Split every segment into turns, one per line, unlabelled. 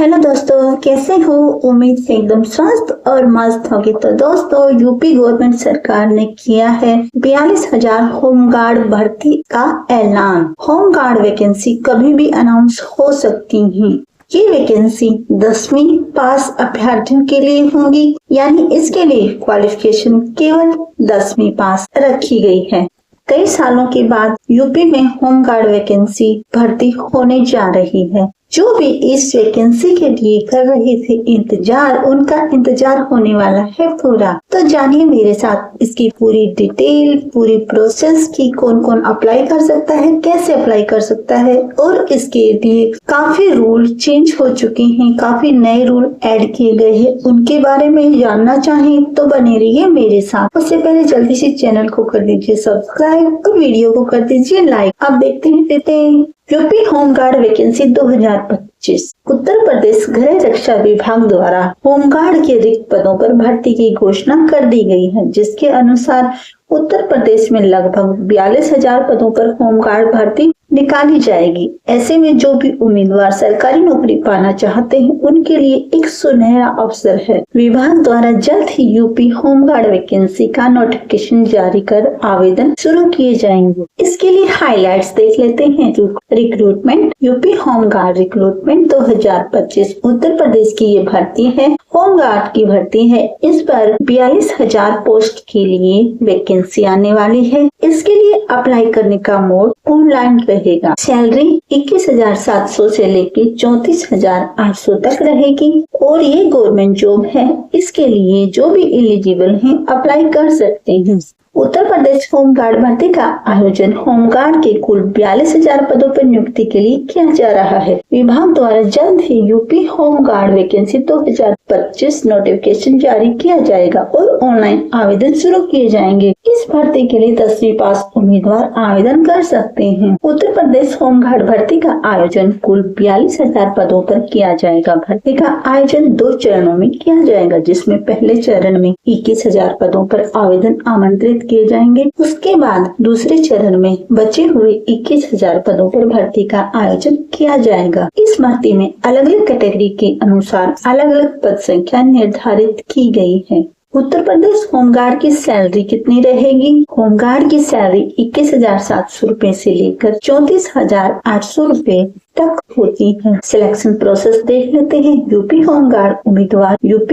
Hello दोस्तों, कैसे हो? उम्मीद है एकदम स्वस्थ और मस्त होगी। तो दोस्तों, यूपी गवर्नमेंट सरकार ने किया है 42,000 होमगार्ड भर्ती का ऐलान। होमगार्ड वैकेंसी कभी भी अनाउंस हो सकती है। ये वैकेंसी 10वीं पास अभ्यर्थियों के लिए होंगी, यानी इसके लिए क्वालिफिकेशन केवल 10वीं पास रखी गई है। कई सालों के बाद यूपी में होमगार्ड वैकेंसी भर्ती होने जा रही है। जो भी इस वैकेंसी के लिए कर रहे थे इंतजार, उनका इंतजार होने वाला है पूरा। तो जानिए मेरे साथ इसकी पूरी डिटेल, पूरी प्रोसेस की कौन कौन अप्लाई कर सकता है, कैसे अप्लाई कर सकता है, और इसके लिए काफी रूल चेंज हो चुके हैं, काफी नए रूल ऐड किए गए हैं। उनके बारे में जानना चाहें तो बने रहिए मेरे साथ। उससे पहले जल्दी से चैनल को कर दीजिए सब्सक्राइब और वीडियो को कर दीजिए लाइक। अब देखते हैं UP home guard vacancy 2025। Uttar Pradesh गृह रक्षा विभाग द्वारा होमगार्ड के रिक्त पदों पर भर्ती की घोषणा कर दी गई है, जिसके अनुसार उत्तर प्रदेश में लगभग 42,000 पदों पर होमगार्ड भर्ती निकाली जाएगी। ऐसे में जो भी उम्मीदवार सरकारी नौकरी पाना चाहते हैं, उनके लिए एक सुनहरा अवसर है। विभाग द्वारा जल्द ही यूपी होमगार्ड वैकेंसी का नोटिफिकेशन जारी कर आवेदन शुरू किए जाएंगे। इसके लिए हाइलाइट्स देख लेते हैं। Recruitment UP home guard recruitment 2025 Uttar Pradesh की ये भर्ती है, होमगार्ड की भर्ती है। इस पर 42,000 पोस्ट के लिए वैकेंसी आने वाली है। इसके लिए अप्लाई करने का मोड ऑनलाइन रहेगा। सैलरी 21,700 से लेके 34,800 तक रहेगी और ये गवर्नमेंट जॉब है। इसके लिए जो भी एलिजिबल हैं अप्लाई कर सकते हैं। उत्तर प्रदेश होमगार्ड भर्ती का आयोजन होमगार्ड के कुल 42,000 पदों पर नियुक्ति के लिए किया जा रहा है। विभाग द्वारा जल्द ही यूपी होमगार्ड वैकेंसी 2025 नोटिफिकेशन जारी किया जाएगा और ऑनलाइन आवेदन शुरू किए जाएंगे। इस भर्ती के लिए 10वीं पास उम्मीदवार आवेदन कर सकते हैं। उत्तर प्रदेश होमगार्ड भर्ती का आयोजन कुल 42,000 पदों पर किया जाएगा। भर्ती का आयोजन 2 चरणों में किया जाएगा, जिसमें पहले चरण में 21,000 पदों पर आवेदन आमंत्रित किए जाएंगे। उसके बाद दूसरे चरण में बचे हुए 21,000 पदों पर भर्ती का आयोजन किया जाएगा। इस भर्ती में अलग अलग कैटेगरी के अनुसार अलग अलग पद संख्या निर्धारित की गई है। उत्तर प्रदेश होमगार्ड की सैलरी कितनी रहेगी? होमगार्ड की सैलरी 21,700 रूपए से लेकर 34,800 रूपए तक होती है। सिलेक्शन प्रोसेस देख लेते हैं। यूपी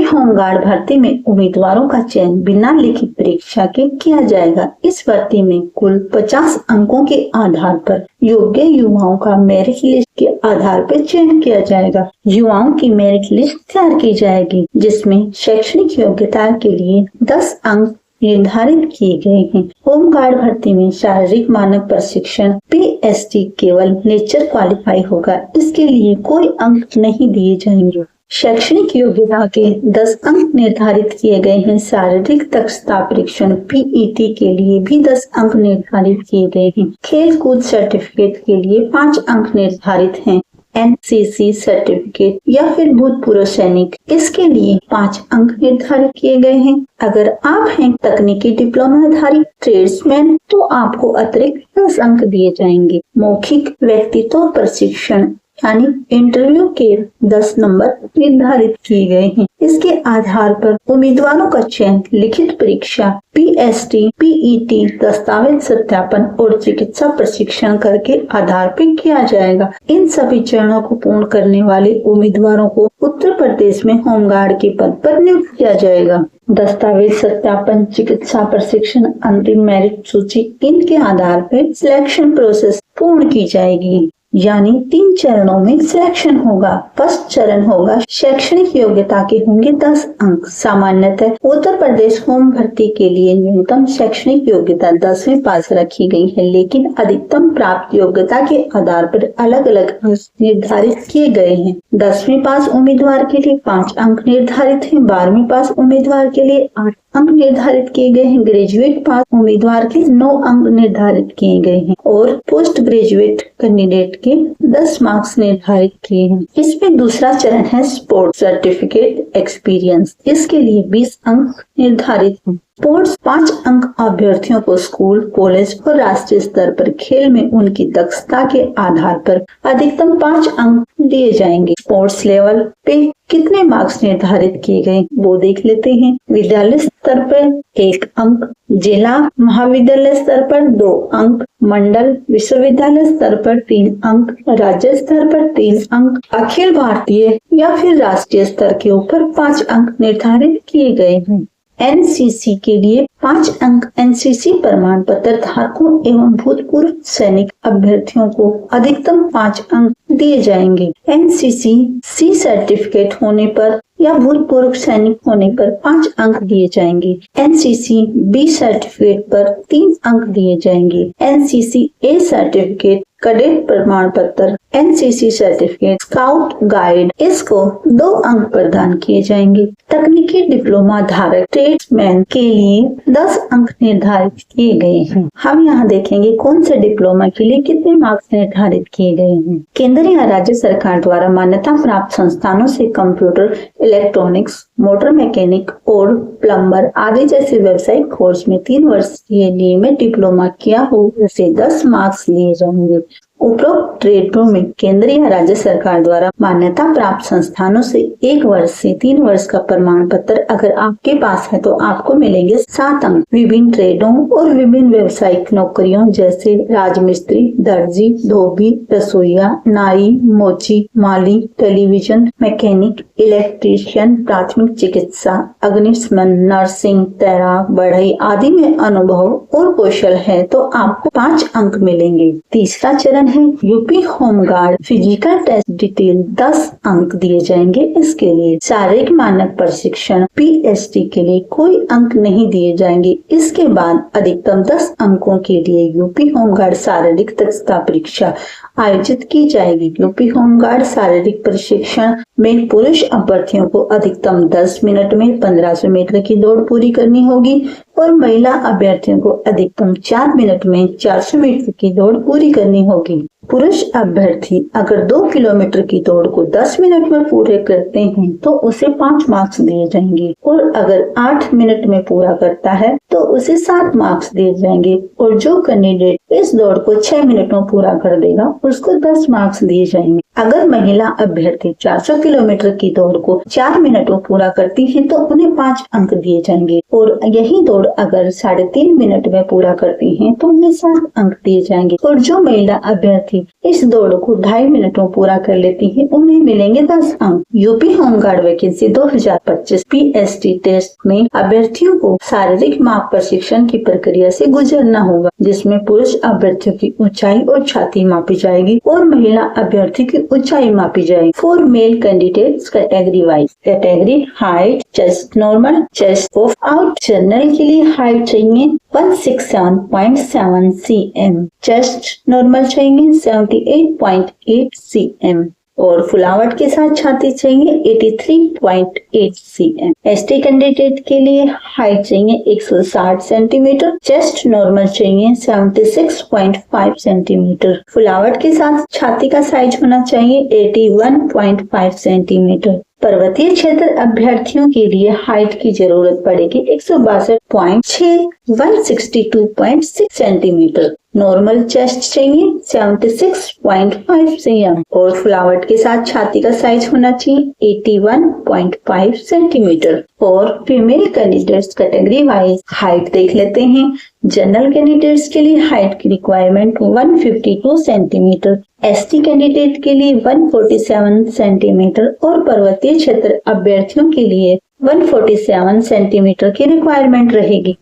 होमगार्ड भर्ती में उम्मीदवारों का चयन बिना लिखित परीक्षा के किया जाएगा। इस भर्ती में कुल 50 अंकों के आधार पर योग्य युवाओं का मेरिट लिस्ट के आधार पर चयन किया जाएगा। युवाओं की मेरिट लिस्ट तैयार की जाएगी, जिसमें शैक्षणिक योग्यता के लिए 10 अंक निर्धारित किए गए हैं। होमगार्ड भर्ती में शारीरिक मानक प्रशिक्षण PST केवल नेचर क्वालिफाई होगा। इसके लिए कोई अंक नहीं दिए जाएंगे। शैक्षणिक योग्यता के 10 अंक निर्धारित किए गए हैं। शारीरिक दक्षता परीक्षण PET के लिए भी 10 अंक निर्धारित किए गए हैं। खेल कूद सर्टिफिकेट के लिए 5 अंक निर्धारित हैं। NCC सर्टिफिकेट या फिर भूतपूर्व सैनिक, इसके लिए 5 अंक निर्धारित किए गए हैं। अगर आप हैं तकनीकी डिप्लोमाधारी ट्रेड्समैन, तो आपको अतिरिक्त 10 अंक दिए जाएंगे। मौखिक व्यक्तित्व प्रशिक्षण यानी इंटरव्यू के 10 नंबर निर्धारित किए गए हैं। इसके आधार पर उम्मीदवारों का चयन लिखित परीक्षा PST, PET, दस्तावेज सत्यापन और चिकित्सा प्रशिक्षण करके आधार पर किया जाएगा। इन सभी चरणों को पूर्ण करने वाले उम्मीदवारों को उत्तर प्रदेश में होमगार्ड के पद पर नियुक्त किया जाएगा। दस्तावेज सत्यापन, चिकित्सा प्रशिक्षण, अंतिम मेरिट सूची, इनके आधार पर सिलेक्शन प्रोसेस पूर्ण की जाएगी। यानी 3 चरणों में सिलेक्शन होगा। फर्स्ट चरण होगा शैक्षणिक योग्यता के होंगे 10 अंक। सामान्यतः उत्तर प्रदेश होम भर्ती के लिए न्यूनतम शैक्षणिक योग्यता 10वीं पास रखी गई है, लेकिन अधिकतम प्राप्त योग्यता के आधार पर अलग अलग अंक निर्धारित किए गए हैं। 10वीं पास उम्मीदवार के लिए 5 अंक निर्धारित हैं। 12वीं पास उम्मीदवार के लिए 8 अंक निर्धारित किए गए हैं। ग्रेजुएट पास उम्मीदवार के 9 अंक निर्धारित किए गए हैं और पोस्ट ग्रेजुएट कैंडिडेट के 10 मार्क्स निर्धारित किए हैं। इसमें दूसरा चरण है स्पोर्ट्स सर्टिफिकेट एक्सपीरियंस। इसके लिए 20 अंक निर्धारित हैं। स्पोर्ट्स 5 अंक अभ्यर्थियों को स्कूल, कॉलेज और राष्ट्रीय स्तर पर खेल में उनकी दक्षता के आधार पर अधिकतम 5 अंक दिए जाएंगे। स्पोर्ट्स लेवल पे कितने मार्क्स निर्धारित किए गए वो देख लेते हैं। विद्यालय स्तर पर 1 अंक, जिला महाविद्यालय स्तर पर 2 अंक, मंडल विश्वविद्यालय स्तर पर 3 अंक, राज्य स्तर पर 3 अंक, अखिल भारतीय या फिर राष्ट्रीय स्तर के ऊपर 5 अंक निर्धारित किए गए हैं। एनसीसी के लिए 5 अंक एनसीसी प्रमाण पत्र धारकों एवं भूतपूर्व सैनिक अभ्यर्थियों को अधिकतम 5 अंक दिए जाएंगे। एनसीसी सी सर्टिफिकेट होने पर या भूतपूर्व सैनिक होने पर 5 अंक दिए जाएंगे। एनसीसी बी सर्टिफिकेट पर 3 अंक दिए जाएंगे। एनसीसी ए सर्टिफिकेट, कैडेट प्रमाण पत्र, एनसीसी सर्टिफिकेट, स्काउट गाइड, इसको 2 अंक प्रदान किए जाएंगे। तकनीकी डिप्लोमा धारक ट्रेड्समैन के लिए 10 अंक निर्धारित किए गए हैं। हम यहाँ देखेंगे कौन से डिप्लोमा के लिए कितने मार्क्स निर्धारित किए गए हैं। केंद्र या राज्य सरकार द्वारा मान्यता प्राप्त संस्थानों से कंप्यूटर, इलेक्ट्रॉनिक्स, मोटर मैकेनिक और प्लम्बर आदि जैसे व्यावसायिक कोर्स में 3 वर्ष के लिए में डिप्लोमा किया हो उसे 10 मार्क्स लिए जाएंगे। उपरोक्त ट्रेडों में केंद्र या राज्य सरकार द्वारा मान्यता प्राप्त संस्थानों से 1 वर्ष से 3 वर्ष का प्रमाण पत्र अगर आपके पास है तो आपको मिलेंगे 7 अंक। विभिन्न ट्रेडों और विभिन्न व्यावसायिक नौकरियों जैसे राजमिस्त्री, दर्जी, धोबी, रसोईया, नाई, मोची, माली, टेलीविजन मैकेनिक, इलेक्ट्रीशियन, प्राथमिक चिकित्सा, अग्निशमन, नर्सिंग, तैराक, बढ़ई आदि में अनुभव और कौशल है तो आपको 5 अंक मिलेंगे। तीसरा चरण है UP home guard physical test detail 10 अंक दिए जाएंगे। इसके लिए शारीरिक मानक प्रशिक्षण पीएसटी के लिए कोई अंक नहीं दिए जाएंगे। इसके बाद अधिकतम 10 अंकों के लिए यूपी होमगार्ड शारीरिक दक्षता परीक्षा आयोजित की जाएगी। यूपी होमगार्ड शारीरिक प्रशिक्षण में पुरुष अभ्यर्थियों को अधिकतम 10 मिनट में 1500 मीटर की दौड़ पूरी करनी होगी और महिला अभ्यर्थियों को अधिकतम 4 मिनट में 400 मीटर की दौड़ पूरी करनी होगी। पुरुष अभ्यर्थी अगर 2 किलोमीटर की दौड़ को 10 मिनट में पूरे करते हैं तो उसे 5 मार्क्स दिए जाएंगे और अगर 8 मिनट में पूरा करता है तो उसे 7 मार्क्स दिए जाएंगे और जो कैंडिडेट इस दौड़ को 6 मिनट में पूरा कर देगा उसको 10 मार्क्स दिए जाएंगे। अगर महिला अभ्यर्थी 400 किलोमीटर की दौड़ को 4 मिनट में पूरा करती है तो उन्हें 5 अंक दिए जाएंगे और यही दौड़ अगर 3.5 मिनट में पूरा करती है तो उन्हें 7 अंक दिए जाएंगे और जो महिला अभ्यर्थी इस दौड़ को 2.5 मिनट में पूरा कर लेती है उन्हें मिलेंगे 10 अंक। UP home guard vacancy 2025 PST test में अभ्यर्थियों को शारीरिक माप प्रशिक्षण की प्रक्रिया से गुजरना होगा जिसमें पुरुष अभ्यर्थियों की ऊंचाई और छाती मापी जाएगी और महिला अभ्यर्थी की ऊंचाई मापी जाएगी। For male candidates category wise category height chest normal, chest of out general के लिए हाइट चाहिए 167.7 cm, चेस्ट नॉर्मल चाहिए 78.8 cm और फुलावट के साथ छाती चाहिए 83.8 cm। एसटी कैंडिडेट के लिए हाइट चाहिए 160 सेंटीमीटर, चेस्ट नॉर्मल चाहिए 76.5 सेंटीमीटर, फुलावट के साथ छाती का साइज होना चाहिए 81.5 सेंटीमीटर। पर्वतीय क्षेत्र अभ्यर्थियों के लिए हाइट की जरूरत पड़ेगी 162.6 162.6 सेंटीमीटर, नॉर्मल चेस्ट चाहिए 76.5 cm और फुलावट के साथ छाती का साइज होना चाहिए 81.5 सेंटीमीटर। और female candidates category wise height देख लेते हैं। जनरल कैंडिडेट्स के लिए हाइट की रिक्वायरमेंट 152 सेंटीमीटर, एसटी कैंडिडेट के लिए 147 सेंटीमीटर और पर्वतीय क्षेत्र अभ्यर्थियों के लिए 147 सेंटीमीटर की रिक्वायरमेंट रहेगी।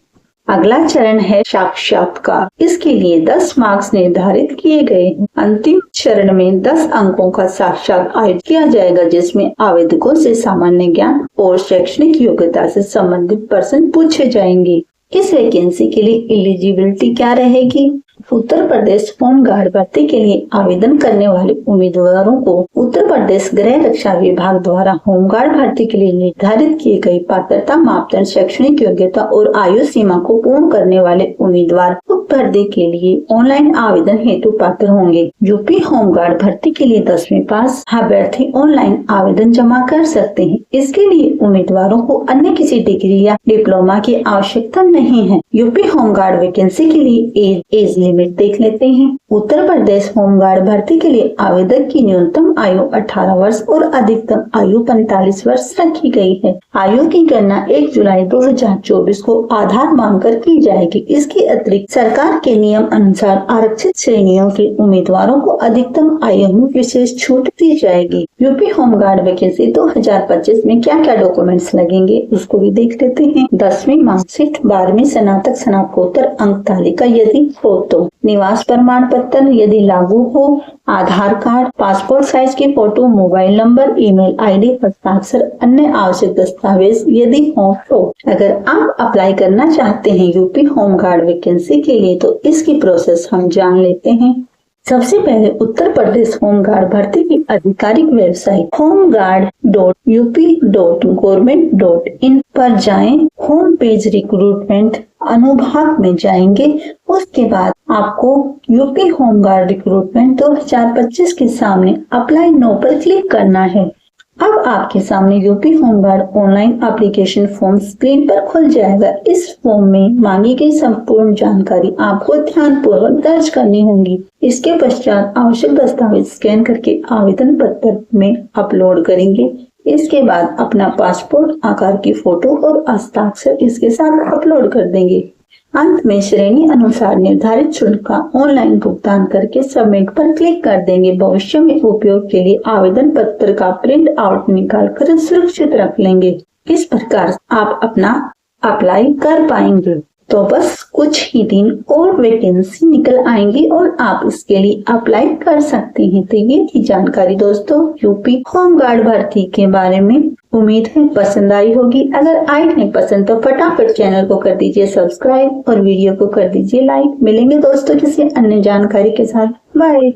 अगला चरण है साक्षात्कार। इसके लिए 10 मार्क्स निर्धारित किए गए हैं। अंतिम चरण में 10 अंकों का साक्षात्कार आयोजित किया जाएगा जिसमें आवेदकों से सामान्य ज्ञान और शैक्षणिक योग्यता से संबंधित प्रश्न पूछे जाएंगे। इस वैकेंसी के लिए एलिजिबिलिटी क्या रहेगी? उत्तर प्रदेश होमगार्ड भर्ती के लिए आवेदन करने वाले उम्मीदवारों को उत्तर प्रदेश गृह रक्षा विभाग द्वारा होमगार्ड भर्ती के लिए निर्धारित किए गए पात्रता मापदंड, शैक्षणिक योग्यता और आयु सीमा को पूर्ण करने वाले उम्मीदवार उक्त भर्ती के लिए ऑनलाइन आवेदन हेतु पात्र होंगे। यूपी होमगार्ड भर्ती के लिए 10वीं पास अभ्यर्थी ऑनलाइन आवेदन जमा कर सकते हैं। इसके लिए उम्मीदवारों को अन्य किसी डिग्री या डिप्लोमा की आवश्यकता नहीं है। यूपी होमगार्ड वैकेंसी के लिए एज लिमिट देख लेते हैं। उत्तर प्रदेश होमगार्ड भर्ती के लिए आवेदक की न्यूनतम आयु 18 वर्ष और अधिकतम आयु 45 वर्ष रखी गई है। आयु की गणना 1 जुलाई 2024 को आधार मानकर की जाएगी। इसके अतिरिक्त सरकार के नियम अनुसार आरक्षित श्रेणियों के उम्मीदवारों को अधिकतम आयु में विशेष छूट दी जाएगी। यूपी होमगार्ड वैकेंसी 2025 में क्या क्या डॉक्यूमेंट्स लगेंगे उसको भी देख लेते हैं। 10वीं मार्कशीट, 12वीं स्नातक स्नातकोत्तर अंक तालिका यदि हो तो, निवास प्रमाण पत्र यदि लागू हो, आधार कार्ड, पासपोर्ट साइज की photo, mobile number, email ID, हस्ताक्षर, अन्य आवश्यक दस्तावेज यदि हो तो। अगर आप अप्लाई करना चाहते हैं यूपी होमगार्ड वैकेंसी के लिए तो इसकी प्रोसेस हम जान लेते हैं। सबसे पहले उत्तर प्रदेश होमगार्ड भर्ती की आधिकारिक वेबसाइट homeguard.up.government.in पर जाएं। होम पेज रिक्रूटमेंट अनुभाग में जाएंगे। उसके बाद आपको यूपी होमगार्ड रिक्रूटमेंट 2025 के सामने अप्लाई नो पर क्लिक करना है। अब आपके सामने UP home guard online application form screen पर खुल जाएगा। इस फॉर्म में मांगी गई संपूर्ण जानकारी आपको ध्यानपूर्वक दर्ज करनी होगी। इसके पश्चात आवश्यक दस्तावेज स्कैन करके आवेदन पत्र में अपलोड करेंगे। इसके बाद अपना पासपोर्ट आकार की फोटो और हस्ताक्षर इसके साथ अपलोड कर देंगे। अंत में श्रेणी अनुसार निर्धारित शुल्क का ऑनलाइन भुगतान करके सबमिट पर क्लिक कर देंगे। भविष्य में उपयोग के लिए आवेदन पत्र का प्रिंट आउट निकाल कर सुरक्षित रख लेंगे। इस प्रकार आप अपना अप्लाई कर पाएंगे। तो बस कुछ ही दिन और वैकेंसी निकल आएंगी और आप इसके लिए अप्लाई कर सकते हैं। तो ये थी जानकारी दोस्तों यूपी होमगार्ड भर्ती के बारे में। उम्मीद है पसंद आई होगी। अगर आई नहीं पसंद तो फटाफट चैनल को कर दीजिए सब्सक्राइब और वीडियो को कर दीजिए लाइक। मिलेंगे दोस्तों किसी अन्य जानकारी के साथ। बाय।